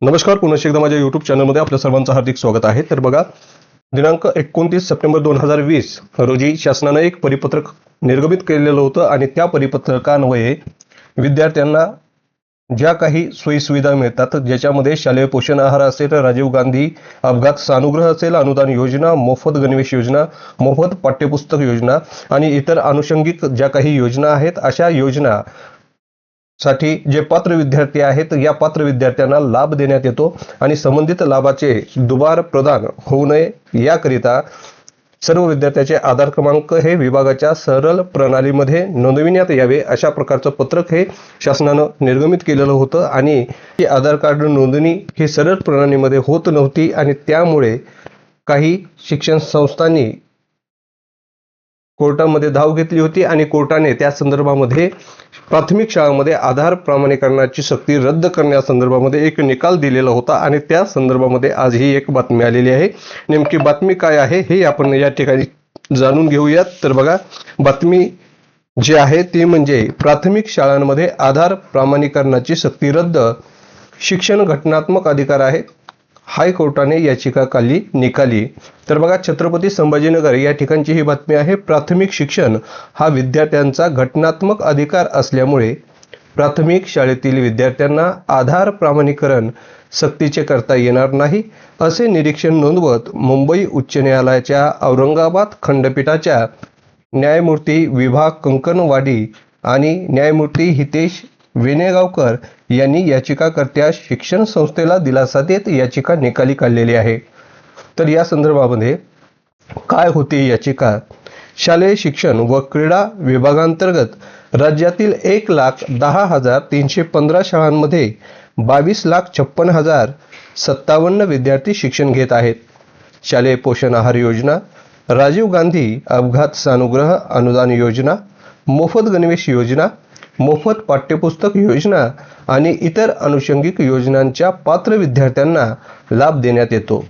नमस्कार, पुन्हा एकदा माझ्या यूट्यूब चॅनलमध्ये आपल्या सर्वांचं हार्दिक स्वागत आहे. तर बघा, दिनांक 29 सप्टेंबर 2020 रोजी शासनाने एक परिपत्रक निर्गमित केलेलं होतं आणि त्या परिपत्रकान्वये विद्यार्थ्यांना ज्या काही सोयीसुविधा मिळतात, ज्याच्यामध्ये शालेय पोषण आहार असेल, राजीव गांधी अपघात सानुग्रह असेल, अनुदान योजना, मोफत गणवेश योजना, मोफत पाठ्यपुस्तक योजना आणि इतर अनुषंगिक ज्या काही योजना आहेत, अशा योजना साठी जे पात्र विद्यार्थी आहेत, या पात्र विद्यार्थ्यांना लाभ देण्यात येतो आणि संबंधित लाभाचे दुबार प्रदान होऊ नये याकरिता सर्व विद्यार्थ्याचे आधार क्रमांक हे विभागाच्या सरळ प्रणालीमध्ये नोंदविण्यात यावे, अशा प्रकारचं पत्रक हे शासनानं निर्गमित केलेलं होतं. आणि ही आधार कार्ड नोंदणी ही सरळ प्रणालीमध्ये होत नव्हती आणि त्यामुळे काही शिक्षण संस्थांनी कोर्टामध्ये धाव घेतली होती आणि कोर्टाने त्या संदर्भामध्ये प्राथमिक शाळांमध्ये आधार प्रमाणीकरणाची सक्ती रद्द करण्यासंदर्भामध्ये एक निकाल दिलेला होता आणि त्या संदर्भामध्ये आज ही एक बातमी आलेली आहे. नेमकी बातमी काय आहे हे आपण या ठिकाणी जाणून घेऊयात. तर बघा, बातमी जी आहे ती म्हणजे प्राथमिक शाळांमध्ये आधार प्रमाणीकरणाची सक्ती रद्द, शिक्षण घटनात्मक अधिकार आहे, हायकोर्टाने याचिका काढली निकाली. तर बघा, छत्रपती संभाजीनगर या ठिकाणची ही बातमी आहे. प्राथमिक शिक्षण हा विद्यार्थ्यांचा घटनात्मक अधिकार असल्यामुळे प्राथमिक शाळेतील विद्यार्थ्यांना आधार प्रमाणीकरण सक्तीचे करता येणार नाही, असे निरीक्षण नोंदवत मुंबई उच्च न्यायालयाच्या औरंगाबाद खंडपीठाच्या न्यायमूर्ती विभा कंकणवाडी आणि न्यायमूर्ती हितेश वेणेगावकर यांनी याचिकाकर्त्या शिक्षण संस्थेला दिलासा देत याचिका निकाली काढलेली आहे. तर या संदर्भामध्ये काय होती याचिका? शालेय शिक्षण व क्रीडा विभागांतर्गत राज्यातील 1,10,315 शाळांमध्ये 22,56,057 विद्यार्थी शिक्षण घेत आहेत. शालेय पोषण आहार योजना, राजीव गांधी अपघात सानुग्रह अनुदान योजना, मोफत गणवेश योजना, मोफत पाठ्यपुस्तक योजना आणि इतर अनुषंगिक योजनांच्या पात्र विद्यार्थ्यांना लाभ देण्यात येतो.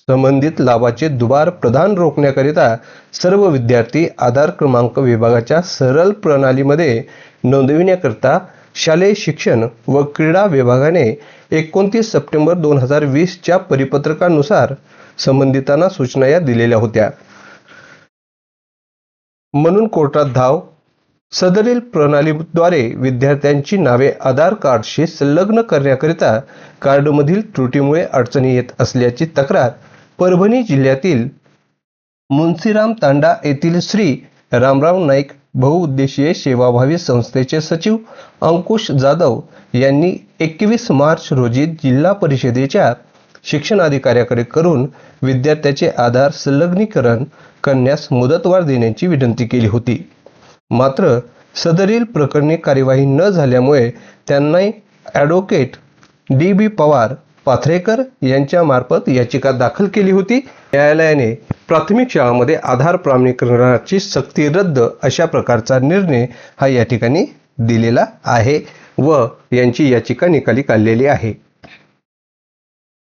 संबंधित लाभाचे दुबार प्रदान रोखण्याकरिता सर्व विद्यार्थी आधार क्रमांक विभागाच्या सरळ प्रणालीमध्ये नोंदविण्याकरिता शालेय शिक्षण व क्रीडा विभागाने 29 सप्टेंबर 2020 च्या परिपत्रकानुसार संबंधितांना सूचना या दिलेल्या होत्या. म्हणून कोर्टात धाव. सदरील प्रणालीद्वारे विद्यार्थ्यांची नावे आधार कार्डशी संलग्न करण्याकरिता कार्डमधील त्रुटीमुळे अडचणी येत असल्याची तक्रार परभणी जिल्ह्यातील मुन्सीराम तांडा येथील श्री रामराव नाईक बहुउद्देशीय सेवाभावी संस्थेचे सचिव अंकुश जाधव यांनी 21 मार्च रोजी जिल्हा परिषदेच्या शिक्षणाधिकाऱ्याकडे करून विद्यार्थ्याचे आधार संलग्नीकरण करण्यास मुदतवाढ देण्याची विनंती केली होती. मात्र सदरील प्रकरणी कार्यवाही न झाल्यामुळे त्यांनी ॲडव्होकेट D.B. पवार पाथरेकर यांच्या मार्फत याचिका दाखल केली होती. न्यायालयाने प्राथमिक शाळांमध्ये आधार प्रमाणीकरणाची सक्ती रद्द अशा प्रकारचा निर्णय हा या ठिकाणी दिलेला आहे व यांची याचिका निकाली काढलेली आहे.